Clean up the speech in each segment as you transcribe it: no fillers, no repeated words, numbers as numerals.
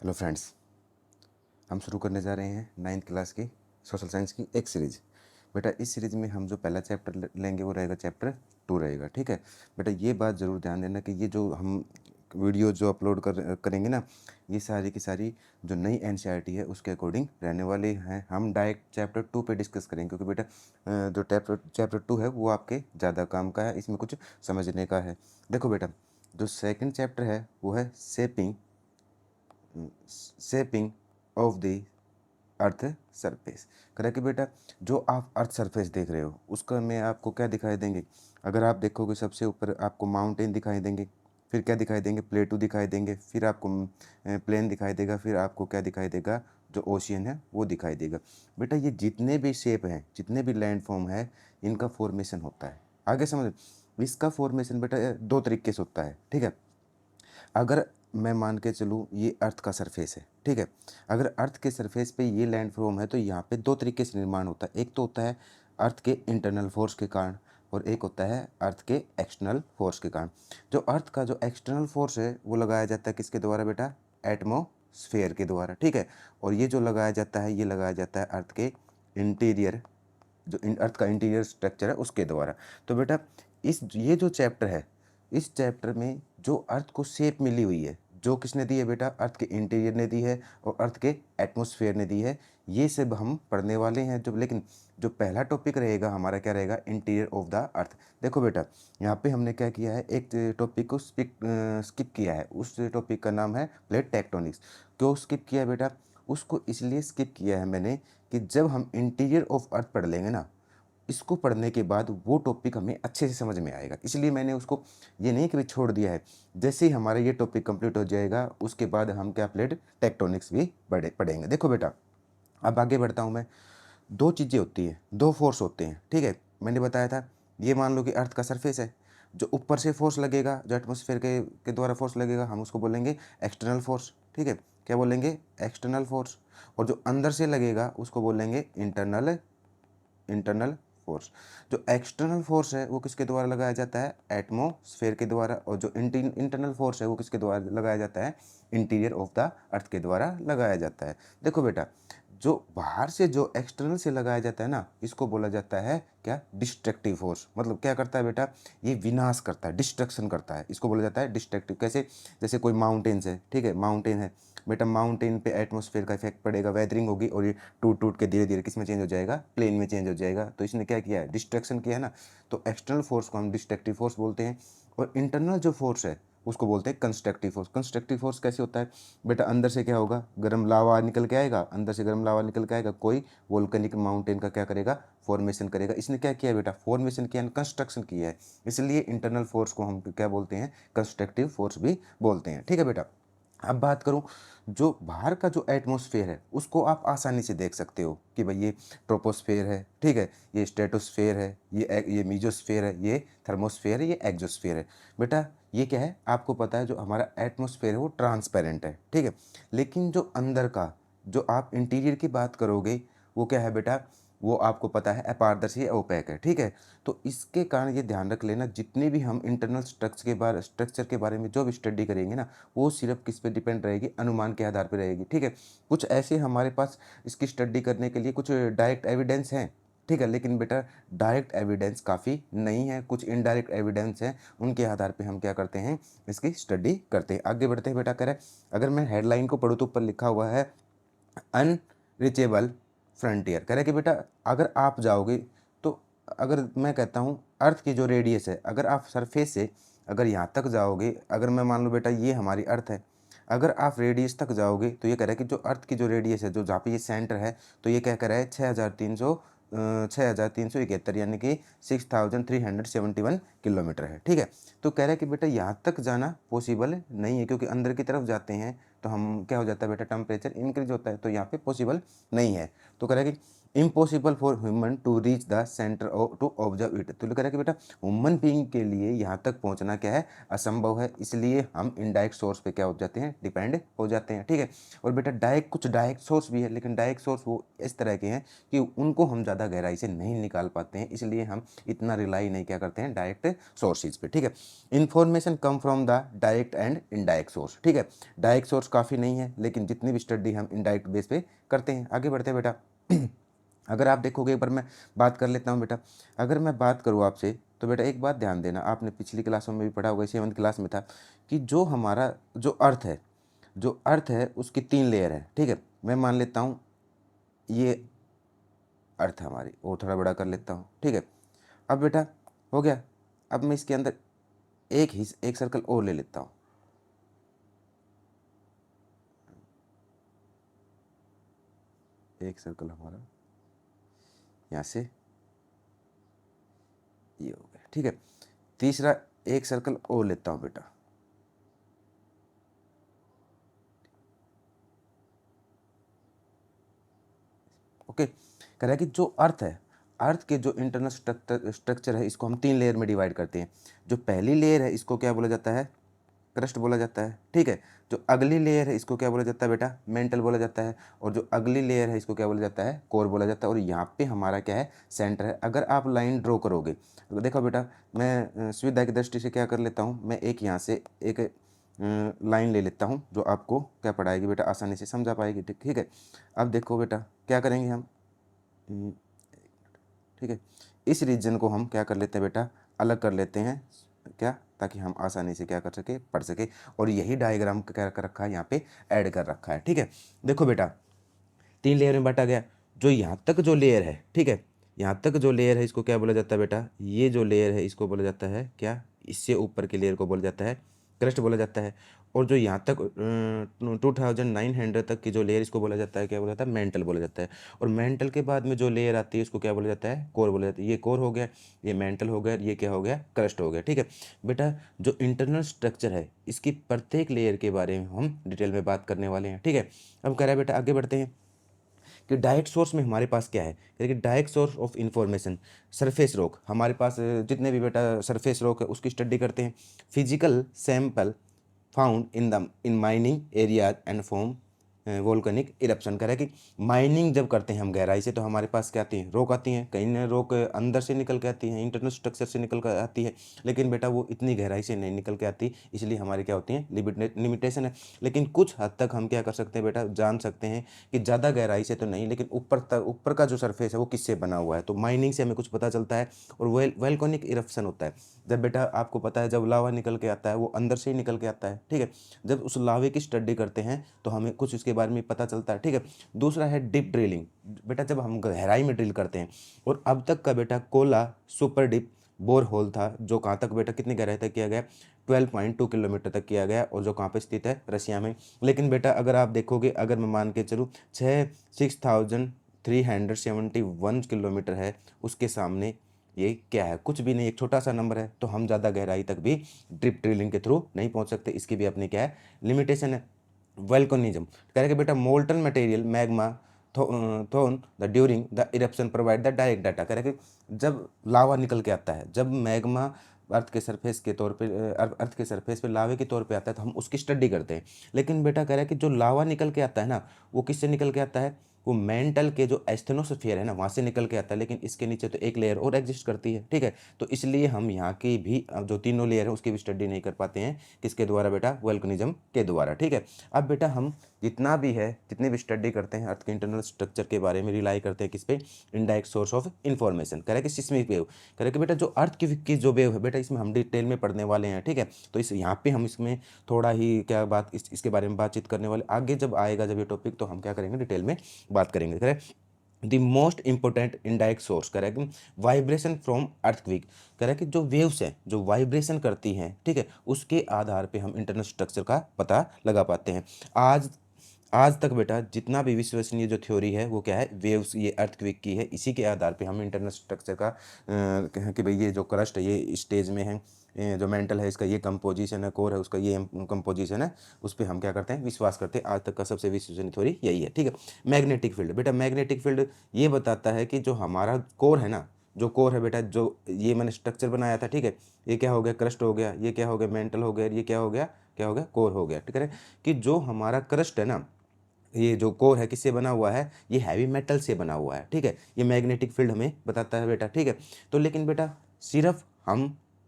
Hello friends, हम शुरू करने जा रहे हैं 9th क्लास की सोशल साइंस की एक सीरीज़। बेटा इस सीरीज़ में हम जो पहला चैप्टर लेंगे वो रहेगा चैप्टर 2 रहेगा। ठीक है बेटा, ये बात ज़रूर ध्यान देना कि ये जो हम वीडियो जो अपलोड करेंगे ना, ये सारी की सारी जो नई एनसीईआरटी है उसके अकॉर्डिंग रहने वाले हैं। हम डायरेक्ट चैप्टर 2 पे डिस्कस करेंगे क्योंकि बेटा जो चैप्टर 2 है वो आपके ज़्यादा काम का है, इसमें कुछ समझने का है। देखो बेटा, जो सेकेंड चैप्टर है वो है shaping of the earth surface. कह कि बेटा जो आप अर्थ सरफेस देख रहे हो उसका में आपको क्या दिखाई देंगे। अगर आप देखोगे सबसे ऊपर आपको माउंटेन दिखाई देंगे, फिर क्या दिखाई देंगे, प्लेटू दिखाई देंगे, फिर आपको प्लेन दिखाई देगा, फिर आपको क्या दिखाई देगा, जो ओशियन है वो दिखाई देगा। बेटा ये जितने भी शेप हैं, जितने भी लैंड फॉर्म है, इनका फॉर्मेशन होता है। आगे समझ, इसका फॉर्मेशन बेटा दो तरीके से होता है। ठीक है, अगर मैं मान के चलूँ ये अर्थ का सरफेस है, ठीक है, अगर अर्थ के सरफेस पे ये लैंड फॉर्म है तो यहाँ पे दो तरीके से निर्माण होता है। एक तो होता है अर्थ के इंटरनल फोर्स के कारण और एक होता है अर्थ के एक्सटर्नल फोर्स के कारण। जो अर्थ का जो एक्सटर्नल फोर्स है वो लगाया जाता है किसके द्वारा बेटा, एटमोस्फेयर के द्वारा। ठीक है, और ये जो लगाया जाता है ये लगाया जाता है अर्थ के इंटीरियर, जो अर्थ का इंटीरियर स्ट्रक्चर है उसके द्वारा। तो बेटा ये जो चैप्टर है, इस चैप्टर में जो अर्थ को शेप मिली हुई है, जो किसने दी है बेटा, अर्थ के इंटीरियर ने दी है और अर्थ के एटमॉस्फेयर ने दी है। ये सब हम पढ़ने वाले हैं। जो लेकिन जो पहला टॉपिक रहेगा हमारा क्या रहेगा, इंटीरियर ऑफ द अर्थ। देखो बेटा यहाँ पे हमने क्या किया है, एक टॉपिक को स्किप किया है। उस टॉपिक का नाम है प्लेट टेक्टोनिक्स। क्यों स्किप किया है बेटा, उसको इसलिए स्किप किया है मैंने कि जब हम इंटीरियर ऑफ अर्थ पढ़ लेंगे ना, इसको पढ़ने के बाद वो टॉपिक हमें अच्छे से समझ में आएगा, इसलिए मैंने उसको ये नहीं कभी छोड़ दिया है। जैसे ही हमारा ये टॉपिक कंप्लीट हो जाएगा उसके बाद हम क्या प्लेट टेक्टोनिक्स भी पढ़ेंगे। देखो बेटा अब आगे बढ़ता हूँ मैं। दो चीज़ें होती हैं, दो फोर्स होते हैं। ठीक है, मैंने बताया था ये मान लो कि अर्थ का सरफेस है, जो ऊपर से फोर्स लगेगा, जो एटमोसफेयर के द्वारा फोर्स लगेगा, हम उसको बोलेंगे एक्सटर्नल फोर्स। ठीक है, क्या बोलेंगे, एक्सटर्नल फोर्स। और जो अंदर से लगेगा उसको बोलेंगे इंटरनल इंटरनल फोर्स। जो एक्सटर्नल फोर्स है वो किसके द्वारा लगाया जाता है, एटमोस्फेयर के द्वारा। और जो इंटरनल फोर्स है वो किसके द्वारा लगाया जाता है, इंटीरियर ऑफ द अर्थ के द्वारा लगाया जाता है। देखो बेटा जो बाहर से जो एक्सटर्नल से लगाया जाता है ना, इसको बोला जाता है क्या, डिस्ट्रक्टिव फोर्स। मतलब क्या करता है बेटा, ये विनाश करता है, डिस्ट्रक्शन करता है, इसको बोला जाता है डिस्ट्रक्टिव। कैसे, जैसे कोई माउंटेन्स है, ठीक है, माउंटेन है बेटा, माउंटेन पे एटमॉस्फेयर का इफेक्ट पड़ेगा, वेदरिंग होगी और ये टूट टूट के धीरे धीरे किस में चेंज हो जाएगा, प्लेन में चेंज हो जाएगा। तो इसने क्या किया है, डिस्ट्रक्शन किया है ना। तो एक्सटर्नल फोर्स को हम डिस्ट्रक्टिव फोर्स बोलते हैं। और इंटरनल जो फोर्स है उसको बोलते हैं कंस्ट्रक्टिव फोर्स। कंस्ट्रक्टिव फोर्स कैसे होता है बेटा, अंदर से क्या होगा, गर्म लावा निकल के आएगा, अंदर से गर्म लावा निकल के आएगा, कोई वोल्केनिक माउंटेन का क्या करेगा, फॉर्मेशन करेगा। इसने क्या किया बेटा, फॉर्मेशन किया, कंस्ट्रक्शन किया है, इसलिए इंटरनल फोर्स को हम क्या बोलते हैं, कंस्ट्रक्टिव फोर्स भी बोलते हैं। ठीक है बेटा, अब बात करूं, जो बाहर का जो एटमॉस्फेयर है उसको आप आसानी से देख सकते हो कि भाई ये ट्रोपोस्फेयर है, ठीक है, ये स्ट्रेटोस्फेयर है, ये मीजोस्फेयर है, ये थर्मोस्फेयर है, ये एक्सोस्फेयर है। बेटा ये क्या है, आपको पता है जो हमारा एटमॉस्फेयर है वो ट्रांसपेरेंट है, ठीक है, लेकिन जो अंदर का, जो आप इंटीरियर की बात करोगे वो क्या है बेटा, वो आपको पता है अपारदर्शी है, ओपेक है। ठीक है, तो इसके कारण ये ध्यान रख लेना, जितने भी हम इंटरनल स्ट्रक्चर के बारे में जो भी स्टडी करेंगे ना, वो सिर्फ किस पे डिपेंड रहेगी, अनुमान के आधार पर रहेगी। ठीक है, कुछ ऐसे हमारे पास इसकी स्टडी करने के लिए कुछ डायरेक्ट एविडेंस हैं, ठीक है, लेकिन बेटा डायरेक्ट एविडेंस काफ़ी नहीं है, कुछ इनडायरेक्ट एविडेंस हैं, उनके आधार पे हम क्या करते हैं, इसकी स्टडी करते हैं। आगे बढ़ते हैं बेटा, कह रहे अगर मैं हेडलाइन को पढ़ूँ तो ऊपर लिखा हुआ है अनरीचेबल फ्रंटियर। कह रहे कि बेटा अगर आप जाओगे तो, अगर मैं कहता हूँ अर्थ की जो रेडियस है, अगर आप सरफेस से अगर यहाँ तक जाओगे, अगर मैं मान लो बेटा ये हमारी अर्थ है, अगर आप रेडियस तक जाओगे तो ये कह रहा है कि जो अर्थ की जो रेडियस है, जो जहाँ पे ये सेंटर है, तो ये क्या कह रहा है, 6,371 यानी कि 6,371 किलोमीटर है। ठीक है, तो कह रहा है कि बेटा यहाँ तक जाना पॉसिबल नहीं है, क्योंकि अंदर की तरफ जाते हैं तो हम क्या हो जाता है बेटा, टेम्परेचर इंक्रीज होता है, तो यहाँ पे पॉसिबल नहीं है। तो कह रहा है कि impossible for human to reach the centre to observe it. तो कह रहा है कि बेटा ह्यूमन बीइंग के लिए यहाँ तक पहुँचना क्या है, असंभव है, इसलिए हम इनडायरेक्ट सोर्स पे क्या हो जाते हैं, डिपेंड हो जाते हैं। ठीक है, और बेटा कुछ डायरेक्ट सोर्स भी है, लेकिन डायरेक्ट सोर्स वो इस तरह के हैं कि उनको हम ज़्यादा गहराई से नहीं निकाल पाते हैं, इसलिए हम इतना रिलाई नहीं क्या करते हैं डायरेक्ट सोर्सेज पे। ठीक है, information come from the direct and indirect source. ठीक है, डायरेक्ट सोर्स काफ़ी नहीं है, लेकिन जितनी भी स्टडी हम इनडायरेक्ट बेस पे करते हैं। आगे बढ़ते हैं बेटा। अगर आप देखोगे, एक बार मैं बात कर लेता हूँ बेटा। अगर मैं बात करूँ आपसे तो बेटा एक बात ध्यान देना, आपने पिछली क्लासों में भी पढ़ा होगा, 7th क्लास में था कि जो हमारा जो अर्थ है उसकी 3 लेयर है। ठीक है, मैं मान लेता हूँ ये अर्थ हमारी, और थोड़ा बड़ा कर लेता हूँ। ठीक है, अब बेटा हो गया। अब मैं इसके अंदर एक सर्कल और ले लेता हूँ। एक सर्कल हमारा यहाँ से ये हो गया। ठीक है, तीसरा एक सर्कल और लेता हूँ बेटा। ओके, कह रहा है कि जो अर्थ है, अर्थ के जो इंटरनल स्ट्रक्चर है, इसको हम 3 लेयर में डिवाइड करते हैं। जो पहली लेयर है इसको क्या बोला जाता है, क्रस्ट बोला जाता है। ठीक है, जो अगली लेयर है इसको क्या बोला जाता है बेटा, मेंटल बोला जाता है। और जो अगली लेयर है इसको क्या बोला जाता है, कोर बोला जाता है। और यहाँ पे हमारा क्या है, सेंटर है। अगर आप लाइन ड्रॉ करोगे तो देखो बेटा, मैं सुविधा की दृष्टि से क्या कर लेता हूँ, मैं एक यहाँ से एक लाइन ले लेता हूँ जो आपको क्या पढ़ाएगी बेटा, आसानी से समझा पाएगी। ठीक है, अब देखो बेटा क्या करेंगे हम, ठीक है, इस रीजन को हम क्या कर लेते हैं बेटा, अलग कर लेते हैं क्या, ताकि हम आसानी से क्या कर सके, पढ़ सके। और यही डायग्राम क्या कर रखा है, यहाँ पे ऐड कर रखा है। ठीक है, देखो बेटा 3 लेयर में बांटा गया। जो यहाँ तक जो लेयर है, ठीक है, यहाँ तक जो लेयर है इसको क्या बोला जाता है बेटा, ये जो लेयर है इसको बोला जाता है क्या, इससे ऊपर की लेयर को बोला जाता है क्रस्ट बोला जाता है। और जो यहाँ तक 2900 तक की जो लेयर, इसको बोला जाता है क्या, बोला जाता है मेंटल बोला जाता है। और मेंटल के बाद में जो लेयर आती है उसको क्या बोला जाता है, कोर बोला जाता है। ये कोर हो गया, ये मेंटल हो गया, ये क्या हो गया, क्रस्ट हो गया। ठीक है बेटा, जो इंटरनल स्ट्रक्चर है इसकी प्रत्येक लेयर के बारे में हम डिटेल में बात करने वाले हैं। ठीक है, अब कह रहा है बेटा आगे बढ़ते हैं कि डायरेक्ट सोर्स में हमारे पास क्या है, कि direct source of information, surface rock. हमारे पास जितने भी बेटा सरफेस रॉक है उसकी स्टडी करते हैं। Physical sample found in mining areas and form volcanic eruption. कह रहा है कि माइनिंग जब करते हैं हम गहराई से, तो हमारे पास क्या आती हैं, रॉक आती हैं। कहीं ना रॉक अंदर से निकल के आती हैं, इंटरनल स्ट्रक्चर से निकल कर आती है, लेकिन बेटा वो इतनी गहराई से नहीं निकल के आती, इसलिए हमारी क्या होती हैं, लिमिटेशन है। लेकिन कुछ हद तक हम क्या कर सकते हैं बेटा, जान सकते हैं कि ज़्यादा गहराई से तो नहीं, लेकिन ऊपर का जो सरफेस है वो किससे बना हुआ है, तो माइनिंग से हमें कुछ पता चलता है। और वोल्केनिक इरप्शन होता है जब बेटा, आपको पता है जब लावा निकल के आता है वो अंदर से ही निकल के आता है। ठीक है, जब उस लावे की स्टडी करते हैं तो हमें कुछ उसके बारे में पता चलता है। ठीक है, दूसरा है डीप ड्रिलिंग। बेटा जब हम गहराई में ड्रिल करते हैं, और अब तक का बेटा Kola super deep bore hole था, जो कहाँ तक बेटा, कितनी गहराई तक किया गया, 12.2 किलोमीटर तक किया गया, और जो कहाँ पे स्थित है, रशिया में। लेकिन बेटा अगर आप देखोगे, अगर मैं मान के चलूँ 6371 किलोमीटर है, उसके सामने ये क्या है, कुछ भी नहीं, एक छोटा सा नंबर है। तो हम ज़्यादा गहराई तक भी ड्रिप ड्रिलिंग के थ्रू नहीं पहुंच सकते, इसकी भी अपनी क्या है, लिमिटेशन है। वल्कोनिज्म कह रहे कि बेटा मोल्टन मटेरियल मैग्मा थोन the during the eruption provide the direct data. कह रहे कि जब लावा निकल के आता है, जब मैग्मा अर्थ के सरफेस के तौर पे, अर्थ के सरफेस पे लावे के तौर पे आता है, तो हम उसकी स्टडी करते हैं। लेकिन बेटा कह रहा है कि जो लावा निकल के आता है ना, वो किससे निकल के आता है, वो मेंटल के जो एस्थेनोस्फीयर है ना, वहाँ से निकल के आता है। लेकिन इसके नीचे तो एक लेयर और एग्जिस्ट करती है। ठीक है, तो इसलिए हम यहाँ की भी जो तीनों लेयर है उसकी भी स्टडी नहीं कर पाते हैं, किसके द्वारा बेटा, वोल्केनिज्म के द्वारा। ठीक है, अब बेटा हम जितना भी है, जितनी भी स्टडी करते हैं अर्थ के इंटरनल स्ट्रक्चर के बारे में, रिलाई करते हैं किस पे, इनडायरेक्ट सोर्स ऑफ इन्फॉर्मेशन। कह रहे कि सिस्मिक वेव, कह रहे कि बेटा जो अर्थ की जो वेव है बेटा, इसमें हम डिटेल में पढ़ने वाले हैं। ठीक है, तो इस यहाँ पे हम इसमें थोड़ा ही क्या बात, इसके बारे में बातचीत करने वाले। आगे जब आएगा जब ये टॉपिक, तो हम क्या करेंगे, डिटेल में बात करेंगे। करें the most important indirect source, कह रहा है कि वाइब्रेशन फ्रॉम अर्थक्वेक। कह रहा है कि जो वेव्स हैं, जो वाइब्रेशन करती हैं, ठीक है, उसके आधार पे हम इंटरनल स्ट्रक्चर का पता लगा पाते हैं। आज आज तक बेटा जितना भी विश्वसनीय जो थ्योरी है वो क्या है, वेव्स, ये अर्थक्वेक की है। इसी के आधार पे हम इंटरनल स्ट्रक्चर का कि भाई ये जो क्रस्ट है ये स्टेज में है, जो मेंटल है इसका ये कंपोजिशन है, कोर है उसका ये कंपोजिशन है, उस पर हम क्या करते हैं, विश्वास करते हैं। आज तक का सबसे विश्वसनीय थ्योरी यही है, ठीक है। मैग्नेटिक फील्ड, बेटा मैग्नेटिक फील्ड ये बताता है कि जो हमारा कोर है ना, जो कोर है बेटा, जो ये मैंने स्ट्रक्चर बनाया था, ठीक है, ये क्या हो गया, क्रस्ट हो गया, ये क्या हो गया, मेंटल हो गया, ये क्या हो गया, क्या हो गया, कोर हो गया, ठीक है। कि जो हमारा क्रस्ट है ना, ये जो कोर है किससे बना हुआ है, ये हैवी मेटल से बना हुआ है, ठीक है। ये मैग्नेटिक फील्ड हमें बताता है बेटा, ठीक है। तो लेकिन बेटा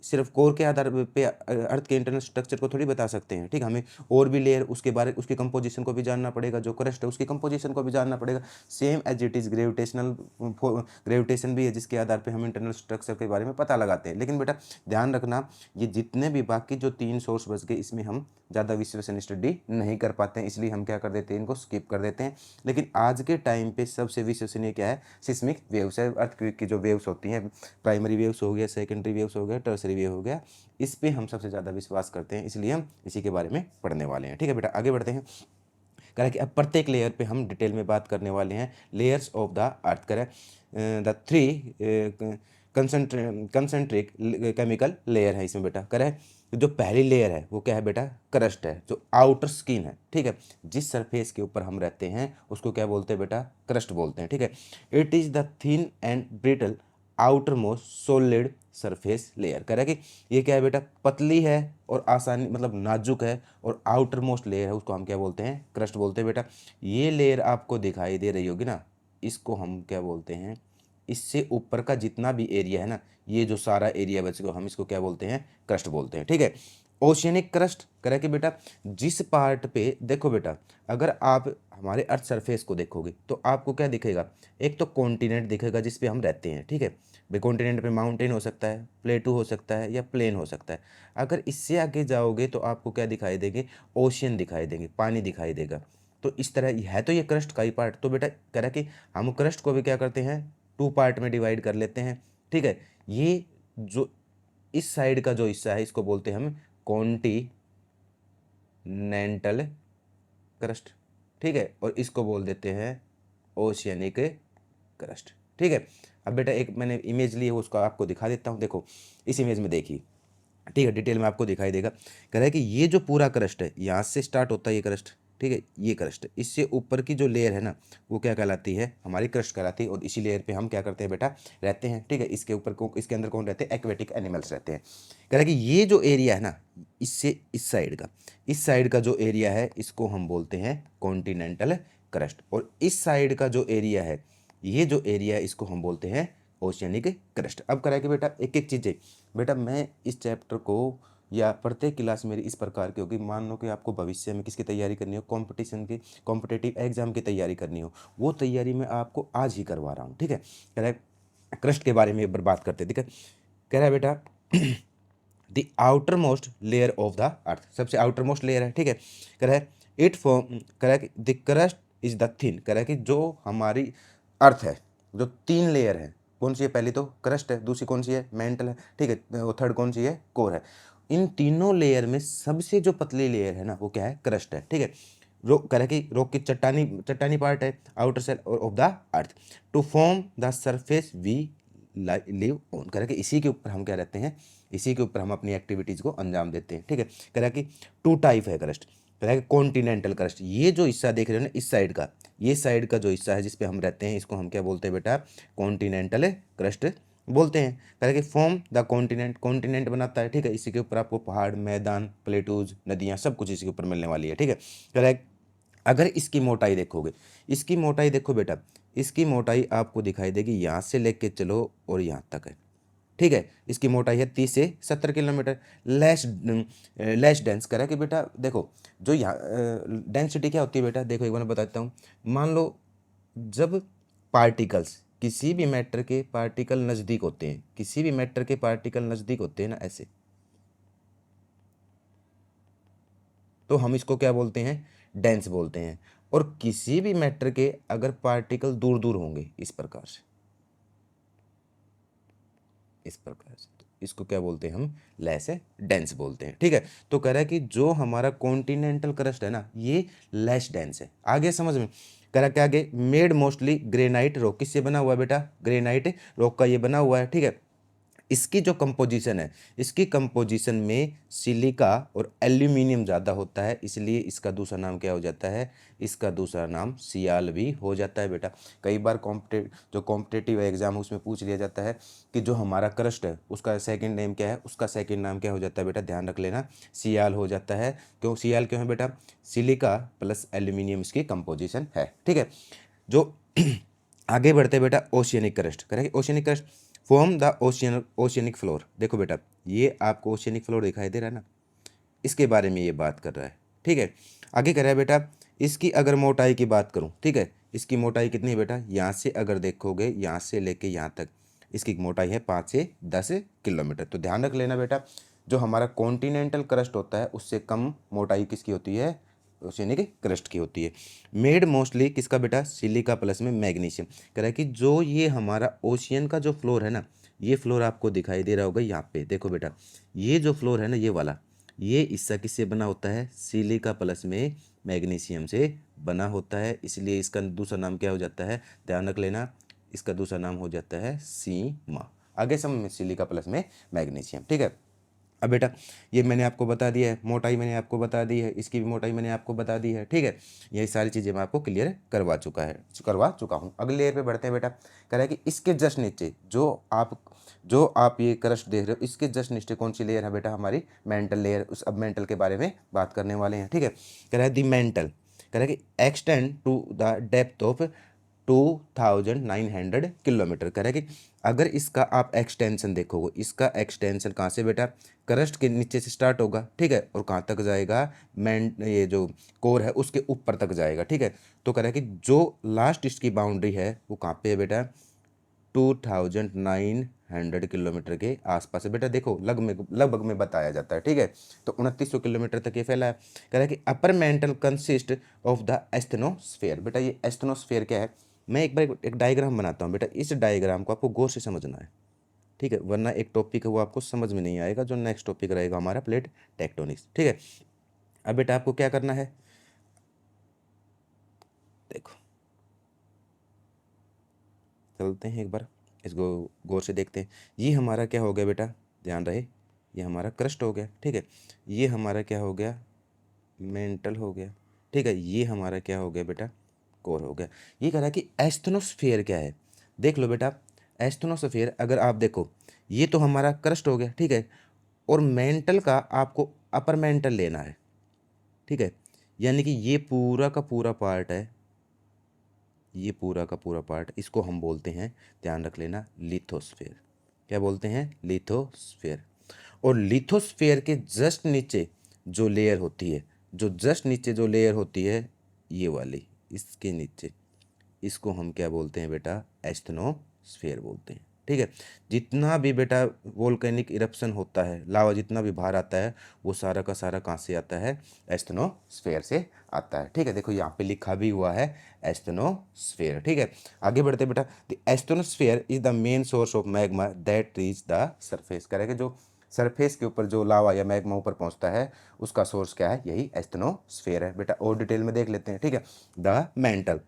सिर्फ कोर के आधार पे अर्थ के इंटरनल स्ट्रक्चर को थोड़ी बता सकते हैं, ठीक है। हमें और भी लेयर उसके बारे, उसकी कंपोजिशन को भी जानना पड़ेगा, जो क्रस्ट है उसकी कंपोजिशन को भी जानना पड़ेगा। Same as it is gravitation भी है जिसके आधार पे हम इंटरनल स्ट्रक्चर के बारे में पता लगाते हैं। लेकिन बेटा ध्यान रखना, ये जितने भी बाकी जो 3 सोर्स बच गए, इसमें हम ज़्यादा विश्लेषण स्टडी नहीं कर पाते हैं, इसलिए हम क्या कर देते हैं, इनको स्किप कर देते हैं। लेकिन आज के टाइम पे सबसे विश्वसनीय क्या है, सिस्मिक वेव्स है। अर्थक्वेक की जो वेव्स होती हैं, प्राइमरी वेव्स हो गया, सेकेंडरी वेव्स हो गया, टर्सरी वेव हो गया, इस पे हम सबसे ज़्यादा विश्वास करते हैं, इसलिए हम इसी के बारे में पढ़ने वाले हैं, ठीक है बेटा। आगे बढ़ते हैं। कह रहा है कि अब प्रत्येक लेयर पे हम डिटेल में बात करने वाले हैं, लेयर्स ऑफ द अर्थ। कह रहा है द 3 कंसंट्रिक केमिकल लेयर है इसमें बेटा। कह रहा है जो पहली लेयर है वो क्या है बेटा, क्रस्ट है, जो आउटर स्किन है, ठीक है। जिस सरफेस के ऊपर हम रहते हैं उसको क्या बोलते हैं बेटा, क्रस्ट बोलते हैं, ठीक है। It is the thin and brittle outer most solid surface layer. कह रहा है कि ये क्या है बेटा, पतली है और आसानी मतलब नाजुक है, और आउटर मोस्ट लेयर है उसको हम क्या बोलते हैं, क्रस्ट बोलते हैं बेटा। ये लेयर आपको दिखाई दे रही होगी ना, इसको हम क्या बोलते हैं, इससे ऊपर का जितना भी एरिया है ना, ये जो सारा एरिया बच गया, हम इसको क्या बोलते हैं, क्रस्ट बोलते हैं, ठीक है। ओशियनिक क्रस्ट कह रहा है कि बेटा जिस पार्ट पे देखो बेटा, अगर आप हमारे अर्थ सरफेस को देखोगे तो आपको क्या दिखेगा, एक तो कॉन्टिनेंट दिखेगा जिस पे हम रहते हैं, ठीक है। भाई कॉन्टिनेंट पे माउंटेन हो सकता है, प्लेटू हो सकता है, या प्लेन हो सकता है। अगर इससे आगे जाओगे तो आपको क्या दिखाई देंगे, ओशियन दिखाई देंगे, पानी दिखाई देगा। तो इस तरह है, तो ये क्रस्ट का ही पार्ट। तो बेटा कह रहा है कि हम क्रस्ट को भी क्या करते हैं, 2 पार्ट में डिवाइड कर लेते हैं, ठीक है। ये जो इस साइड का जो हिस्सा है इसको बोलते हैं हम कॉन्टिनेंटल क्रस्ट, ठीक है, और इसको बोल देते हैं ओशियनिक क्रस्ट, ठीक है। अब बेटा एक मैंने इमेज ली है, उसको आपको दिखा देता हूँ। देखो इस इमेज में देखिए, ठीक है, डिटेल में आपको दिखाई देगा। कह रहा है कि ये जो पूरा क्रस्ट है, यहाँ से स्टार्ट होता है ये क्रस्ट, ठीक है, ये क्रस्ट, इससे ऊपर की जो लेयर है ना वो क्या कहलाती है, हमारी क्रस्ट कहलाती है। और इसी लेयर पे हम क्या करते हैं बेटा, रहते हैं, ठीक है। इसके ऊपर इसके अंदर कौन रहते हैं, एक्वेटिक एनिमल्स रहते हैं। कह रहा है कि ये जो एरिया है ना, इससे इस साइड का जो एरिया है इसको हम बोलते हैं कॉन्टिनेंटल क्रस्ट, और इस साइड का जो एरिया है, ये जो एरिया है इसको हम बोलते हैं ओशियनिक क्रस्ट। अब कह रहा है कि बेटा एक एक चीज़ें, बेटा मैं इस चैप्टर को या प्रत्येक क्लास मेरी इस प्रकार की होगी, मान लो कि आपको भविष्य में किसकी तैयारी करनी हो, कंपटीशन की, कॉम्पिटिटिव एग्जाम की तैयारी करनी हो, वो तैयारी मैं आपको आज ही करवा रहा हूँ, ठीक है। कह रहा है क्रस्ट के बारे में एक बार बात करते, ठीक है। कह रहा है बेटा the outer most layer of the अर्थ, सबसे आउटर मोस्ट लेयर है, ठीक है। कह रहा है इट फॉर्म, कह रहा है कि the crust is the thin, कह रहा है कि जो हमारी अर्थ है, जो 3 लेयर है, कौन सी है, पहली तो क्रस्ट है, दूसरी कौन सी है, मेंटल है, ठीक है, वो थर्ड कौन सी है, कोर है। इन तीनों लेयर में सबसे जो पतली लेयर है ना वो क्या है, क्रस्ट है, ठीक है। रॉक कह रहा है कि रॉक की चट्टानी पार्ट है, outer shell of the earth, to form the surface we live on. कह रहा है कि इसी के ऊपर हम क्या रहते हैं, इसी के ऊपर हम अपनी एक्टिविटीज़ को अंजाम देते हैं, ठीक है। कह रहा है कि 2 टाइप है क्रस्ट। कह रहा है कि कॉन्टिनेंटल क्रस्ट, ये जो हिस्सा देख रहे हो ना इस साइड का, ये साइड का जो हिस्सा है जिस पे हम रहते हैं, इसको हम क्या बोलते हैं बेटा, कॉन्टिनेंटल क्रस्ट बोलते हैं। कह रहा है कि फॉर्म द कॉन्टिनेंट बनाता है, ठीक है। इसी के ऊपर आपको पहाड़, मैदान, प्लेटूज, नदियाँ सब कुछ इसी के ऊपर मिलने वाली है, ठीक है। कह रहा है अगर इसकी मोटाई देखोगे, इसकी मोटाई देखो बेटा, इसकी मोटाई आपको दिखाई देगी, यहाँ से लेके चलो और यहाँ तक है, ठीक है। इसकी मोटाई है 30 से 70 किलोमीटर। लेस डेंस करा कि बेटा देखो, जो यहाँ डेंसिटी क्या होती है बेटा, देखो एक बार मैं बताता हूँ। मान लो जब पार्टिकल्स, किसी भी मैटर के पार्टिकल नज़दीक होते हैं, किसी भी मैटर के पार्टिकल नज़दीक होते हैं ना ऐसे, तो हम इसको क्या बोलते हैं, डेंस बोलते हैं। और किसी भी मैटर के अगर पार्टिकल दूर दूर होंगे इस प्रकार से, इस प्रकार से, तो इसको क्या बोलते हैं हम, लेस है, डेंस बोलते हैं, ठीक है। तो कह रहा है कि जो हमारा कॉन्टिनेंटल क्रस्ट है ना ये लेस डेंस है। आगे समझ में, कह रहा है कि आगे मेड मोस्टली ग्रेनाइट रॉक, किससे बना हुआ है बेटा, ग्रेनाइट रॉक का ये बना हुआ है, ठीक है। इसकी जो कंपोजिशन है, इसकी कंपोजिशन में सिलिका और एल्यूमिनियम ज़्यादा होता है, इसलिए इसका दूसरा नाम क्या हो जाता है, इसका दूसरा नाम सियाल भी हो जाता है बेटा। कई बार कॉम्पिटेटिव एग्जाम उसमें पूछ लिया जाता है कि जो हमारा क्रस्ट है उसका सेकंड नेम क्या है, उसका सेकंड नाम क्या हो जाता है बेटा, ध्यान रख लेना, सियाल हो जाता है। क्यों सियाल क्यों है बेटा, सिलिका प्लस एल्यूमिनियम इसकी कंपोजिशन है, ठीक है। जो आगे बढ़ते बेटा, ओशियनिक क्रस्ट करेंगे, oceanic crust form the oceanic floor. देखो बेटा, ये आपको ओशियनिक फ्लोर दिखाई दे रहा है ना, इसके बारे में ये बात कर रहा है, ठीक है। आगे कह रहा है बेटा, इसकी अगर मोटाई की बात करूं, ठीक है, इसकी मोटाई कितनी है बेटा, यहाँ से अगर देखोगे यहाँ से लेके यहाँ तक इसकी मोटाई है 5 से 10 किलोमीटर। तो ध्यान रख लेना बेटा, जो हमारा कॉन्टिनेंटल क्रस्ट होता है उससे कम मोटाई किसकी होती है, ओशियनिक क्रस्ट की होती है। मेड मोस्टली किसका बेटा, सिलिका प्लस में मैग्नीशियम। कह रहा है कि जो ये हमारा ओशियन का जो फ्लोर है ना, ये फ्लोर आपको दिखाई दे रहा होगा यहाँ पे, देखो बेटा, ये जो फ्लोर है ना, ये वाला, ये हिस्सा किससे बना होता है, सिलिका प्लस में मैग्नीशियम से बना होता है, इसलिए इसका दूसरा नाम क्या हो जाता है, ध्यान रख लेना, इसका दूसरा नाम हो जाता है सीमा। आगे समझ में, सिलिका प्लस में मैग्नीशियम, ठीक है। अब बेटा ये मैंने आपको बता दिया है, मोटाई मैंने आपको बता दी है, इसकी भी मोटाई मैंने आपको बता दी है, ठीक है। यही सारी चीज़ें मैं आपको क्लियर करवा चुका हूँ। अगले लेयर पे बढ़ते हैं बेटा। कह रहा है कि इसके जस्ट नीचे जो आप ये क्रस्ट देख रहे हो, इसके जस्ट नीचे कौन सी लेयर है बेटा, हमारी मेंटल लेयर। अब मेंटल के बारे में बात करने वाले हैं, ठीक है। कह रहा है दी मेंटल, कह रहा है कि extend to the depth of 2900 kilometre. कह रहा है कि अगर इसका आप एक्सटेंशन देखोगे, इसका एक्सटेंशन कहाँ से बेटा, क्रस्ट के नीचे से स्टार्ट होगा, ठीक है, और कहाँ तक जाएगा, ये जो कोर है उसके ऊपर तक जाएगा, ठीक है। तो कह रहा है कि जो लास्ट इसकी बाउंड्री है वो कहाँ पे है बेटा, 2900 किलोमीटर के आसपास है बेटा। देखो लगभग में बताया जाता है, ठीक है। तो 2900 किलोमीटर तक ये फैला है। कह रहा है कि upper mantle consist of the asthenosphere. बेटा ये एस्थेनोस्फेयर क्या है, मैं एक बार एक डायग्राम बनाता हूँ बेटा, इस डायग्राम को आपको गौर से समझना है, ठीक है, वरना एक टॉपिक है वो आपको समझ में नहीं आएगा, जो नेक्स्ट टॉपिक रहेगा हमारा प्लेट टेक्टोनिक्स, ठीक है। अब बेटा आपको क्या करना है, देखो चलते हैं एक बार इसको गौर से देखते हैं। ये हमारा क्या हो गया बेटा, ध्यान रहे, ये हमारा क्रस्ट हो गया, ठीक है। ये हमारा क्या हो गया, मेंटल हो गया, ठीक है। ये हमारा क्या हो गया बेटा, कोर हो गया। ये कह रहा है कि एस्थेनोस्फेयर क्या है, देख लो बेटा, एस्थेनोस्फेयर अगर आप देखो, ये तो हमारा क्रस्ट हो गया, ठीक है, और मेंटल का आपको अपर मेंटल लेना है, ठीक है। यानी कि ये पूरा का पूरा पार्ट है, ये पूरा का पूरा पार्ट, इसको हम बोलते हैं, ध्यान रख लेना, लिथोस्फेयर। क्या बोलते हैं, लिथोस्फेयर। और लिथोस्फेयर के जस्ट नीचे जो लेयर होती है, जो लेयर होती है, ये वाली, इसके नीचे, इसको हम क्या बोलते हैं बेटा, एस्थेनोस्फेयर बोलते हैं, ठीक है। जितना भी बेटा वोल्केनिक इरप्शन होता है, लावा जितना भी बाहर आता है, वो सारा का सारा कहाँ से आता है, एस्थेनोस्फेयर से आता है, ठीक है। देखो यहाँ पे लिखा भी हुआ है एस्थेनोस्फेयर, ठीक है। आगे बढ़ते बेटा, the asthenosphere is the main source of magma that reach the surface. करेंगे जो सरफेस के ऊपर जो लावा या मैग्मा ऊपर पहुंचता है, उसका सोर्स क्या है, यही एस्थेनोस्फेयर है बेटा। और डिटेल में देख लेते हैं, ठीक है। द मेंटल,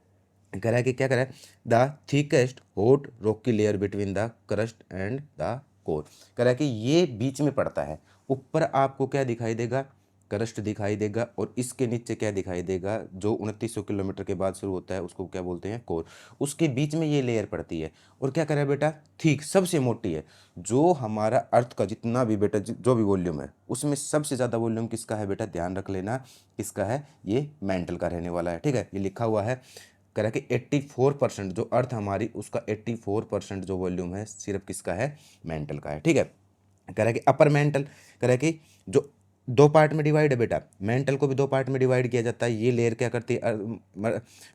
कह रहा है कि क्या कह रहा है, the thickest hot Rocky layer between the crust and the core. कह रहा है कि ये बीच में पड़ता है, ऊपर आपको क्या दिखाई देगा, क्रस्ट दिखाई देगा, और इसके नीचे क्या दिखाई देगा, जो 2900 किलोमीटर के बाद शुरू होता है उसको क्या बोलते हैं, कोर। उसके बीच में ये लेयर पड़ती है, और क्या कह रहा है बेटा, थिक सबसे मोटी है। जो हमारा अर्थ का जितना भी बेटा जो भी वॉल्यूम है, उसमें सबसे ज़्यादा वॉल्यूम किसका है बेटा, ध्यान रख लेना, किसका है, ये मेंटल का रहने वाला है, ठीक है। ये लिखा हुआ है, कह रहा है कि 84% जो अर्थ हमारी, उसका 84% जो वॉल्यूम है सिर्फ किसका है, मेंटल का है, ठीक है। कह रहा है कि अपर मेंटल, कह रहा है कि जो दो पार्ट में डिवाइड है बेटा, मेंटल को भी दो पार्ट में डिवाइड किया जाता है। ये लेयर क्या करती है,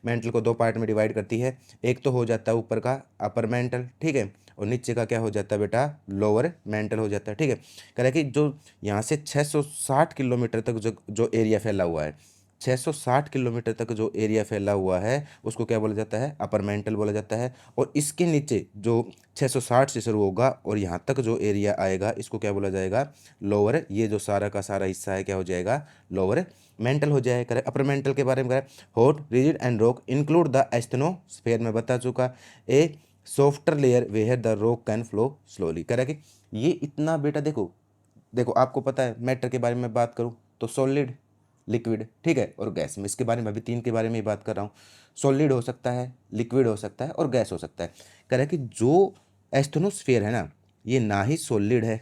मेंटल को दो पार्ट में डिवाइड करती है। एक तो हो जाता है ऊपर का अपर मेंटल, ठीक है, और नीचे का क्या हो जाता है बेटा, लोअर मेंटल हो जाता है, ठीक है। कह रहा है कि जो यहाँ से 660 किलोमीटर तक जो एरिया फैला हुआ है, 660 किलोमीटर तक जो एरिया फैला हुआ है, उसको क्या बोला जाता है, अपर मेंटल बोला जाता है। और इसके नीचे जो 660 से शुरू होगा और यहाँ तक जो एरिया आएगा, इसको क्या बोला जाएगा, लोअर। ये जो सारा का सारा हिस्सा है क्या हो जाएगा, लोअर मेंटल हो जाएगा। करें अपर मेंटल के बारे में करें, hot rigid and rock include the asthenosphere में बता चुका, a softer layer where the rock can flow slowly. कह रहा है कि ये इतना बेटा देखो देखो आपको पता है मैटर के बारे में बात करूँ तो सॉलिड, लिक्विड, ठीक है, और गैस में, इसके बारे में अभी तीन के बारे में ही बात कर रहा हूँ। सॉलिड हो सकता है, लिक्विड हो सकता है और गैस हो सकता है। कह रहा है कि जो एस्थनोस्फेयर है ना, ये ना ही सॉलिड है,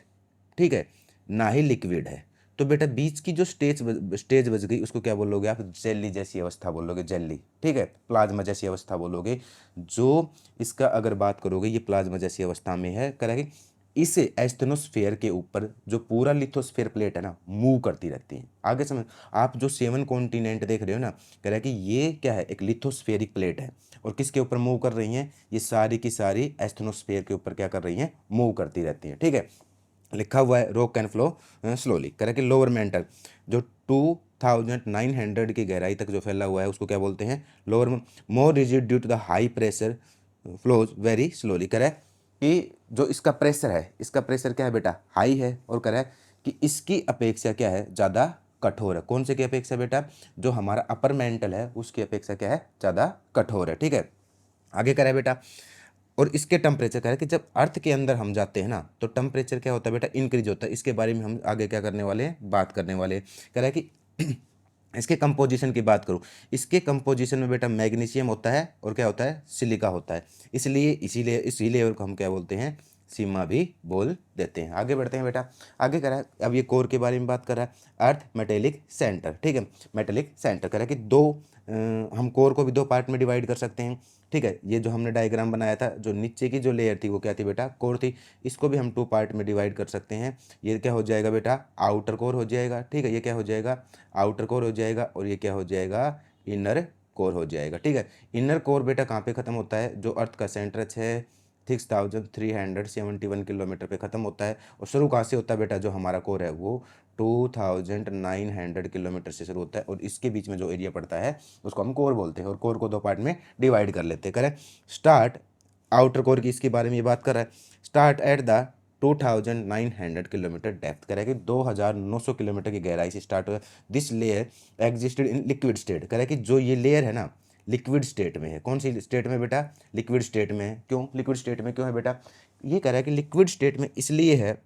ठीक है, ना ही लिक्विड है। तो बेटा बीच की जो स्टेज बच गई उसको क्या बोलोगे आप? जेली जैसी अवस्था बोलोगे, जेली, ठीक है, प्लाज्मा जैसी अवस्था बोलोगे। जो इसका अगर बात करोगे ये प्लाज्मा जैसी अवस्था में है। कह रहा है कि इस एस्थनोस्फेयर के ऊपर जो पूरा लिथोस्फेयर प्लेट है ना, मूव करती रहती है। आगे समझ, आप जो 7 कॉन्टिनेंट देख रहे हो ना, कह रहा है कि ये क्या है? एक लिथोस्फेरिक प्लेट है। और किसके ऊपर मूव कर रही हैं? ये सारी की सारी एस्थनोस्फेयर के ऊपर क्या कर रही हैं? मूव करती रहती हैं, ठीक है। लिखा हुआ है रॉक कैन फ्लो स्लोली। कह रहा है कि लोअर मेंटल जो 2900 की गहराई तक जो फैला हुआ है उसको क्या बोलते हैं? Lower. More rigid due to the high pressure flows very slowly. कह रहा है कि जो इसका प्रेशर है, इसका प्रेशर क्या है बेटा? हाई है। और कह रहा है कि इसकी अपेक्षा क्या है? ज़्यादा कठोर है। कौन से की अपेक्षा बेटा? जो हमारा अपर मेंटल है उसकी अपेक्षा क्या है? ज़्यादा कठोर है, ठीक है। आगे कह रहा है बेटा, और इसके टेम्परेचर कह रहा है कि जब अर्थ के अंदर हम जाते हैं ना तो टेम्परेचर क्या होता है बेटा? इंक्रीज होता है। इसके बारे में हम आगे क्या करने वाले हैं? बात करने वाले हैं। कह रहा है कि इसके कंपोजिशन की बात करूं, इसके कंपोजिशन में बेटा मैग्नीशियम होता है और क्या होता है? सिलिका होता है। इसलिए इसीलिए इसी लेवल को हम क्या बोलते हैं? सीमा भी बोल देते हैं। आगे बढ़ते हैं बेटा। आगे कह रहा है, अब ये कोर के बारे में बात कर रहा है। अर्थ मेटेलिक सेंटर, ठीक है, मेटेलिक सेंटर। कह रहा है कि हम कोर को भी दो पार्ट में डिवाइड कर सकते हैं, ठीक है। ये जो हमने डायग्राम बनाया था, जो नीचे की जो लेयर थी वो क्या थी बेटा? कोर थी। इसको भी हम 2 पार्ट में डिवाइड कर सकते हैं। ये क्या हो जाएगा बेटा? आउटर कोर हो जाएगा, ठीक है। ये क्या हो जाएगा? आउटर कोर हो जाएगा। और ये क्या हो जाएगा? इनर कोर हो जाएगा, ठीक है। इनर कोर बेटा कहाँ पे ख़त्म होता है? जो अर्थ का सेंटर है 6371 किलोमीटर पे ख़त्म होता है। और शुरू कहाँ से होता है बेटा? जो हमारा कोर है वो 2900 किलोमीटर से शुरू होता है। और इसके बीच में जो एरिया पड़ता है उसको हम कोर बोलते हैं। और कोर को 2 पार्ट में डिवाइड कर लेते हैं। करें स्टार्ट आउटर कोर की, इसके बारे में ये बात कर रहा है। Start at the 2900 kilometre depth. कह रहा है कि 2900 किलोमीटर की गहराई से स्टार्ट हुआ। This layer existed in liquid state. कह रहा है कि जो ये लेयर है ना, लिक्विड स्टेट में है। कौन सी स्टेट में बेटा? लिक्विड स्टेट में है। क्यों लिक्विड स्टेट में क्यों है बेटा? ये कह रहा है कि लिक्विड स्टेट में इसलिए है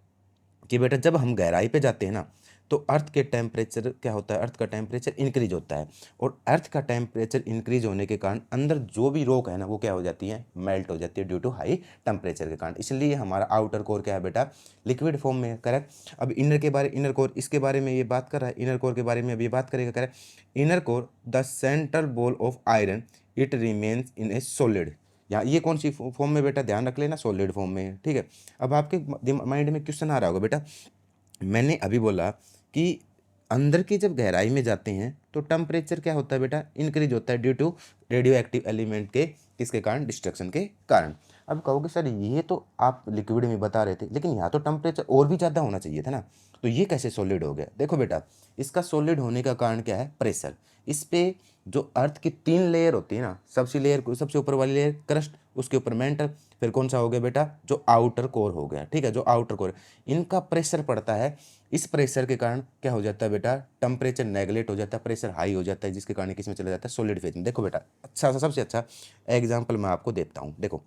कि बेटा जब हम गहराई पे जाते हैं ना तो अर्थ के टेम्परेचर क्या होता है? अर्थ का टेम्परेचर इंक्रीज होता है। और अर्थ का टेम्परेचर इंक्रीज होने के कारण अंदर जो भी रॉक है ना वो क्या हो जाती है? मेल्ट हो जाती है ड्यू टू हाई टेम्परेचर के कारण। इसलिए हमारा आउटर कोर क्या है बेटा? लिक्विड फॉर्म में है। करेक्ट। अब इनर कोर इसके बारे में ये बात कर रहा है। इनर कोर के बारे में अब ये बात करेगा। Correct. Inner core the central ball of iron it remains in A solid. यहाँ ये कौन सी फॉर्म में बेटा? ध्यान रख लेना, सॉलिड फॉर्म में है, ठीक है। अब आपके माइंड में क्वेश्चन आ रहा होगा बेटा, मैंने अभी बोला कि अंदर की जब गहराई में जाते हैं तो टेम्परेचर क्या होता है बेटा? इंक्रीज होता है due to radioactive element के किसके कारण? डिस्ट्रक्शन के कारण। अब कहोगे सर ये तो आप लिक्विड में बता रहे थे, लेकिन यहाँ तो टेम्परेचर और भी ज़्यादा होना चाहिए था ना, तो ये कैसे सॉलिड हो गया? देखो बेटा, इसका सॉलिड होने का कारण क्या है? प्रेशर। इस पे जो अर्थ की 3 लेयर होती है ना, सबसे ऊपर वाली लेयर क्रस्ट, उसके ऊपर मेंटल, फिर कौन सा हो गया बेटा? जो आउटर कोर हो गया, ठीक है, जो आउटर कोर, इनका प्रेशर पड़ता है। इस प्रेशर के कारण क्या हो जाता है बेटा? टेम्परेचर नेगलेक्ट हो जाता है, प्रेशर हाई हो जाता है, जिसके कारण किस में चला जाता है? सॉलिड फेज में। देखो बेटा, अच्छा सा सबसे अच्छा एग्जाम्पल मैं आपको देता हूँ। देखो,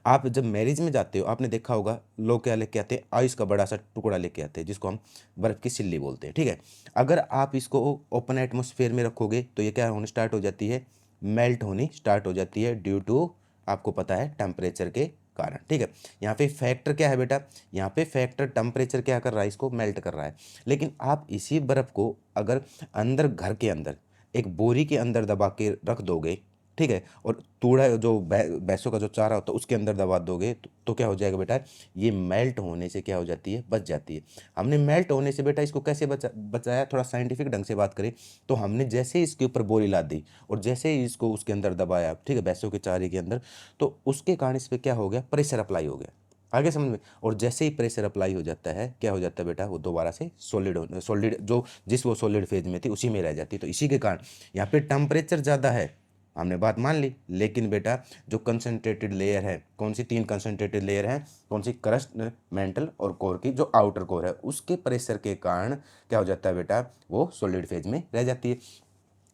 आप जब मैरिज में जाते हो आपने देखा होगा लोग क्या लेके आते हैं? आइस का बड़ा सा टुकड़ा लेके आते हैं जिसको हम बर्फ़ की सिल्ली बोलते हैं, ठीक है। अगर आप इसको ओपन एटमॉस्फेयर में रखोगे तो ये क्या होने स्टार्ट हो जाती है? मेल्ट होनी स्टार्ट हो जाती है ड्यू टू, आपको पता है, टेम्परेचर के कारण, ठीक है। यहाँ पे फैक्टर क्या है बेटा? यहाँ पे फैक्टर टेम्परेचर क्या कर रहा है? इसको मेल्ट कर रहा है। लेकिन आप इसी बर्फ़ को अगर अंदर घर के अंदर एक बोरी के अंदर दबा के रख दोगे, ठीक है, और तूड़ा जो भैंसों का जो चारा होता है उसके अंदर दबा दोगे तो क्या हो जाएगा बेटा? ये मेल्ट होने से क्या हो जाती है? बच जाती है। हमने मेल्ट होने से बेटा इसको कैसे बचाया? थोड़ा साइंटिफिक ढंग से बात करें तो हमने जैसे ही इसके ऊपर बोरी लाद दी और जैसे ही इसको उसके अंदर दबाया, ठीक है, भैंसों के चारे के अंदर, तो उसके कारण इस पर क्या हो गया? प्रेशर अप्लाई हो गया। आगे समझ में? और जैसे ही प्रेशर अप्लाई हो जाता है क्या हो जाता है बेटा? वो दोबारा से सॉलिड जो जिस वो सॉलिड फेज में थी उसी में रह जाती है। तो इसी के कारण यहाँ पे टेम्परेचर ज़्यादा है, हमने बात मान ली, लेकिन बेटा जो कंसनट्रेटेड लेयर है, कौन सी 3 कंसनट्रेटेड लेयर हैं? कौन सी? क्रस्ट, मेंटल और कोर की जो आउटर कोर है उसके प्रेशर के कारण क्या हो जाता है बेटा? वो सॉलिड फेज में रह जाती है।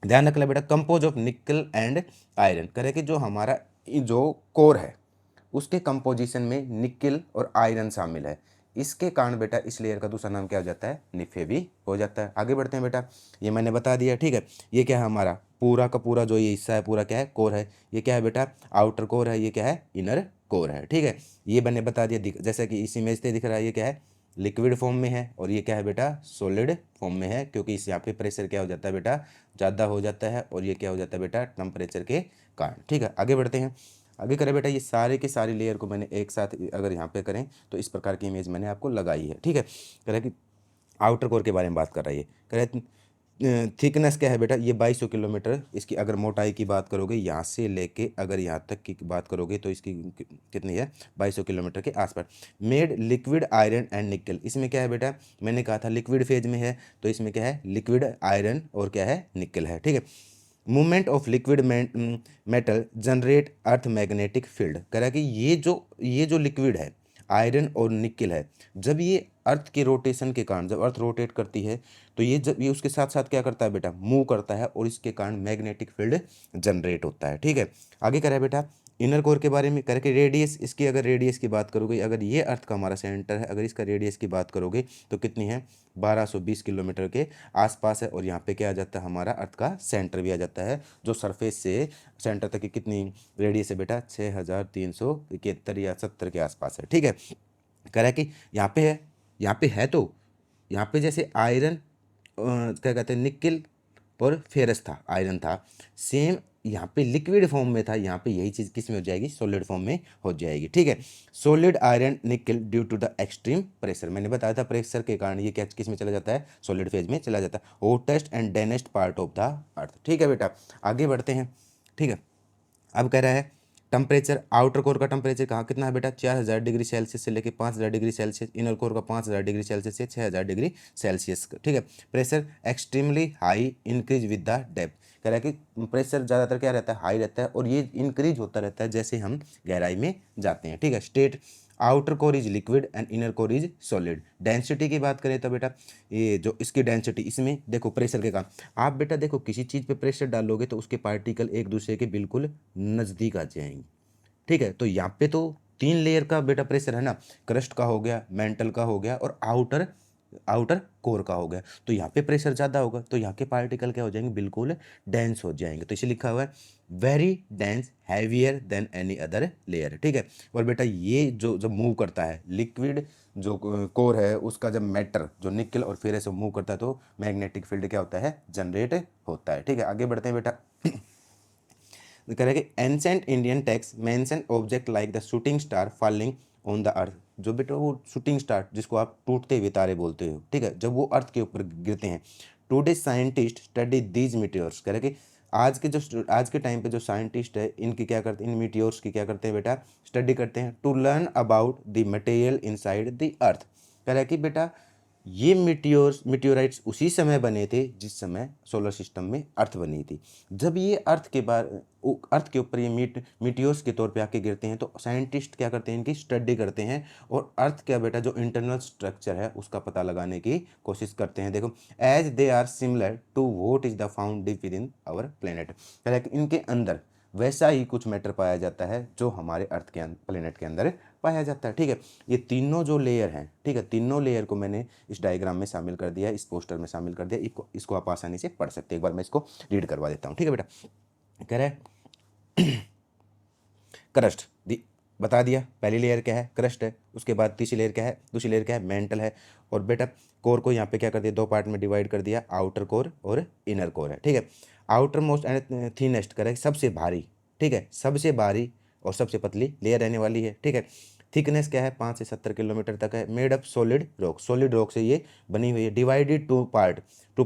ध्यान रख ले बेटा, कंपोज ऑफ निकल एंड आयरन। करे कि जो हमारा जो कोर है उसके कंपोजिशन में निकल और आयरन शामिल है। इसके कारण बेटा इस लेयर का दूसरा नाम क्या हो जाता है, निफे भी हो जाता है। आगे बढ़ते हैं बेटा, ये मैंने बता दिया, ठीक है। ये क्या है हमारा पूरा का पूरा जो ये हिस्सा है पूरा क्या है, कोर है। ये क्या है बेटा, आउटर कोर है। ये क्या है, इनर कोर है, ठीक है। ये मैंने बता दिया, जैसा कि इस इमेज से दिख रहा है, ये क्या है, लिक्विड फॉर्म में है, और ये क्या है बेटा, सॉलिड फॉर्म में है, क्योंकि इस यहाँ पे प्रेशर क्या हो जाता है बेटा, ज़्यादा हो जाता है, और ये क्या हो जाता है बेटा, टेम्परेचर के कारण, ठीक है। आगे बढ़ते हैं, आगे करें बेटा, ये सारे के सारे लेयर को मैंने एक साथ अगर यहाँ पे करें तो इस प्रकार की इमेज मैंने आपको लगाई है, ठीक है। करें कि आउटर कोर के बारे में बात कर रही है, करें थिकनेस क्या है बेटा, ये 2200 किलोमीटर। इसकी अगर मोटाई की बात करोगे यहाँ से लेके अगर यहाँ तक की बात करोगे तो इसकी कितनी है, 2200 किलोमीटर के आसपास। मेड लिक्विड आयरन एंड निकल, इसमें क्या है बेटा, मैंने कहा था लिक्विड फेज में है, तो इसमें क्या है, लिक्विड आयरन और क्या है, निकल है, ठीक है। Movement of liquid metal generate earth magnetic field, कह रहा है कि ये जो लिक्विड है आयरन और निकल है, जब ये अर्थ के रोटेशन के कारण, जब अर्थ रोटेट करती है तो ये उसके साथ साथ क्या करता है बेटा, मूव करता है, और इसके कारण मैग्नेटिक फील्ड जनरेट होता है, ठीक है। आगे कह रहा है बेटा इनर कोर के बारे में, करके रेडियस, इसकी अगर रेडियस की बात करोगे, अगर ये अर्थ का हमारा सेंटर है, अगर इसका रेडियस की बात करोगे तो कितनी है, 1220 किलोमीटर के आसपास है, और यहाँ पे क्या आ जाता है, हमारा अर्थ का सेंटर भी आ जाता है, जो सरफेस से सेंटर तक की कितनी रेडियस है बेटा, 6371 या 70 के आसपास है, ठीक है। कह रहा है कि यहाँ पे है, यहाँ पे है, तो यहाँ पे जैसे आयरन क्या कहते हैं, निकल और फेरस था, आयरन था, सेम यहाँ पे लिक्विड फॉर्म में था, यहाँ पे यही चीज़ किस में हो जाएगी, सॉलिड फॉर्म में हो जाएगी, ठीक है। Solid iron nickel due to the extreme pressure, मैंने बताया था प्रेशर के कारण ये क्या किस में चला जाता है, सॉलिड फेज में चला जाता है। Hottest and densest part of the earth, ठीक है बेटा। आगे बढ़ते हैं, ठीक है। अब कह रहा है टेम्परेचर, आउटर कोर का टेम्परेचर कहाँ कितना है बेटा, 4000 डिग्री सेल्सियस से लेकर 5000 डिग्री सेल्सियस, इनर कोर का 5000 डिग्री सेल्सियस से 6000 डिग्री सेल्सियस, ठीक है। Pressure extremely high increase with the depth, कह रहा है कि प्रेशर ज़्यादातर क्या रहता है, हाई रहता है, और ये इंक्रीज होता रहता है जैसे हम गहराई में जाते हैं, ठीक है। State outer core is liquid and inner core is solid. Density की बात करें तो बेटा ये जो इसकी डेंसिटी, इसमें देखो प्रेशर के कारण, आप बेटा देखो किसी चीज़ पे प्रेशर डालोगे तो उसके पार्टिकल एक दूसरे के बिल्कुल नज़दीक आ जाएंगे, ठीक है। तो यहाँ पे तो 3 लेयर का बेटा प्रेशर है ना, क्रस्ट का हो गया, मेंटल का हो गया, और आउटर आउटर कोर का हो गया, तो यहाँ पे प्रेशर ज़्यादा होगा, तो यहाँ के पार्टिकल क्या हो जाएंगे, बिल्कुल डेंस हो जाएंगे, तो इसे लिखा हुआ है very dense heavier than any other layer, ठीक है। और बेटा ये जो जब मूव करता है लिक्विड जो कोर है उसका, जब मैटर जो निकल और फेरस से मूव करता है तो मैग्नेटिक फील्ड क्या होता है, जनरेट होता है, ठीक है। आगे बढ़ते हैं बेटा, कह रहा है कि ancient Indian text mention object like the shooting star falling on the earth, जो बेटा वो शूटिंग स्टार जिसको आप टूटते हुए तारे बोलते हो, ठीक है, जब वो अर्थ के ऊपर गिरते हैं। Today scientist study these meteors, कह रहे कि आज के टाइम पे जो साइंटिस्ट है इनकी क्या करते हैं, इन मीटियोर्स की क्या करते हैं बेटा, स्टडी करते हैं, to learn about the material inside the earth. कह रहा है कि बेटा ये मीटियोराइट्स उसी समय बने थे जिस समय सोलर सिस्टम में अर्थ बनी थी। जब ये अर्थ के ऊपर ये मीटियोर्स के तौर पे आके गिरते हैं तो साइंटिस्ट क्या करते हैं, इनकी स्टडी करते हैं, और अर्थ क्या बेटा जो इंटरनल स्ट्रक्चर है उसका पता लगाने की कोशिश करते हैं। देखो as they are similar to what is the found deep within our planet, इनके अंदर वैसा ही कुछ मैटर पाया जाता है जो हमारे अर्थ के प्लेनेट के अंदर पाया जाता है, ठीक है। ये तीनों जो लेयर हैं, ठीक है, तीनों लेयर को मैंने इस डायग्राम में शामिल कर दिया, इस पोस्टर में शामिल कर दिया, इसको आप आसानी से पढ़ सकते हैं। एक बार मैं इसको रीड करवा देता हूँ, ठीक है बेटा। कह रहा है क्रस्ट बता दिया, पहली लेयर क्या है, क्रस्ट है, उसके बाद तीसरी लेयर क्या है, दूसरी लेयर क्या है, मेंटल है, और बेटा कोर को यहाँ पे क्या कर दिया, 2 पार्ट में डिवाइड कर दिया, आउटर कोर और इनर कोर है, ठीक है। आउटर मोस्ट एंड थिनेस्ट करें सबसे भारी, ठीक है, सबसे भारी और सबसे पतली लेयर रहने वाली है, ठीक है। थिकनेस क्या है, 5 से 70 किलोमीटर तक है। मेड अप सॉलिड रॉक से ये बनी हुई है। डिवाइडेड 2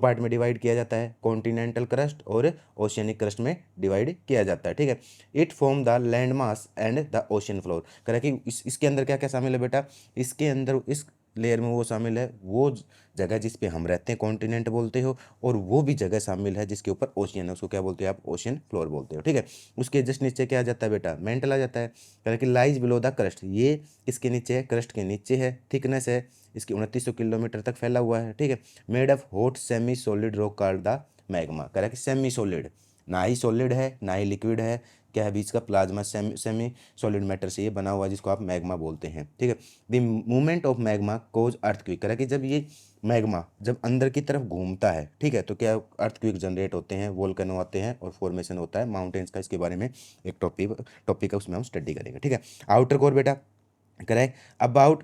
पार्ट में डिवाइड किया जाता है, कॉन्टिनेंटल क्रस्ट और ओशियनिक क्रस्ट में डिवाइड किया जाता है, ठीक है। It form the land mass and the ocean floor, कह रहा है कि इसके अंदर क्या क्या शामिल है बेटा, इसके अंदर इस लेयर में वो शामिल है, वो जगह जिस पे हम रहते हैं कॉन्टिनेंट बोलते हो, और वो भी जगह शामिल है जिसके ऊपर ओशियन है, उसको क्या बोलते हो आप, ओशियन फ्लोर बोलते हो, ठीक है। उसके जस्ट नीचे क्या आ जाता है बेटा, मेंटल आ जाता है, कह रहा है कि लाइज बिलो द क्रस्ट, ये इसके नीचे है, क्रस्ट के नीचे है। थिकनेस है इसकी 2900 किलोमीटर तक फैला हुआ है, ठीक है। Made of hot semi solid rock called the magma, कह रहा है कि सेमी सॉलिड ना ही सॉलिड है ना ही लिक्विड है, क्या है बीच का प्लाज्मा सेमी सॉलिड मैटर से ये बना हुआ है, जिसको आप मैग्मा बोलते हैं। ठीक है, the movement of magma causes earthquake, करा कि जब ये मैग्मा जब अंदर की तरफ घूमता है, ठीक है, तो क्या अर्थक्वेक जनरेट होते हैं, वोल्केनो आते हैं और फॉर्मेशन होता है माउंटेन्स का। इसके बारे में एक टॉपिक है, उसमें हम स्टडी करेंगे। ठीक है, आउटर कोर बेटा करें अबाउट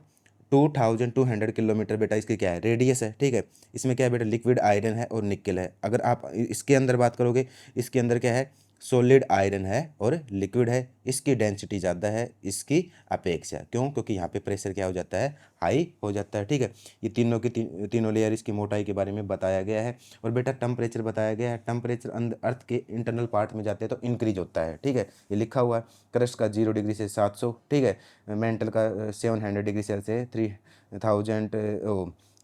2200 किलोमीटर बेटा इसकी क्या है रेडियस है। ठीक है, इसमें क्या है बेटा लिक्विड आयरन है और निकल है। अगर आप इसके अंदर बात करोगे, इसके अंदर क्या है सॉलिड आयरन है और लिक्विड है, इसकी डेंसिटी ज़्यादा है इसकी अपेक्षा। क्यों? क्योंकि यहाँ पे प्रेशर क्या हो जाता है हाई हो जाता है। ठीक है, ये तीनों की तीनों लेयर इसकी मोटाई के बारे में बताया गया है। और बेटा टेम्परेचर बताया गया है, टेम्परेचर अर्थ के इंटरनल पार्ट में जाते हैं तो इंक्रीज होता है। ठीक है, ये लिखा हुआ है, क्रस्ट का 0 डिग्री से 700, ठीक है, मेंटल का 700 डिग्री सेल्सियस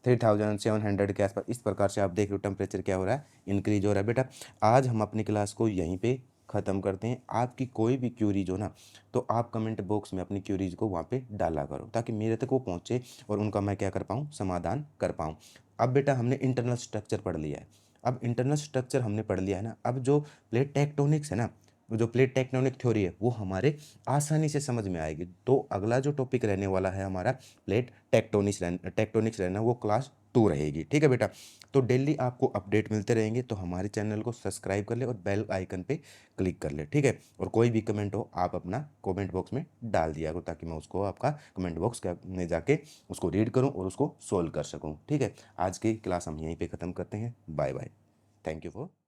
3700 के आसपास। इस प्रकार से आप देख रहे हो टेम्परेचर क्या हो रहा है इंक्रीज हो रहा है। बेटा आज हम अपनी क्लास को यहीं पे ख़त्म करते हैं। आपकी कोई भी क्यूरीज हो ना तो आप कमेंट बॉक्स में अपनी क्यूरीज को वहाँ पे डाला करो, ताकि मेरे तक वो पहुँचे और उनका मैं क्या कर पाऊँ समाधान कर पाऊँ। अब बेटा हमने इंटरनल स्ट्रक्चर पढ़ लिया है। अब इंटरनल स्ट्रक्चर हमने पढ़ लिया है ना, अब जो प्लेट टेक्टोनिक्स है ना, जो प्लेट टेक्टोनिक थ्योरी है वो हमारे आसानी से समझ में आएगी। तो अगला जो टॉपिक रहने वाला है हमारा प्लेट टेक्टोनिक्स रहना, वो क्लास 2 रहेगी। ठीक है बेटा, तो डेली आपको अपडेट मिलते रहेंगे, तो हमारे चैनल को सब्सक्राइब कर ले और बेल आइकन पे क्लिक कर ले। ठीक है, और कोई भी कमेंट हो आप अपना कमेंट बॉक्स में डाल दिया करो, ताकि मैं उसको आपका कमेंट बॉक्स में जाके उसको रीड करूँ और उसको सोल्व कर सकूँ। ठीक है, आज की क्लास हम यहीं पर ख़त्म करते हैं। Bye bye, thank you for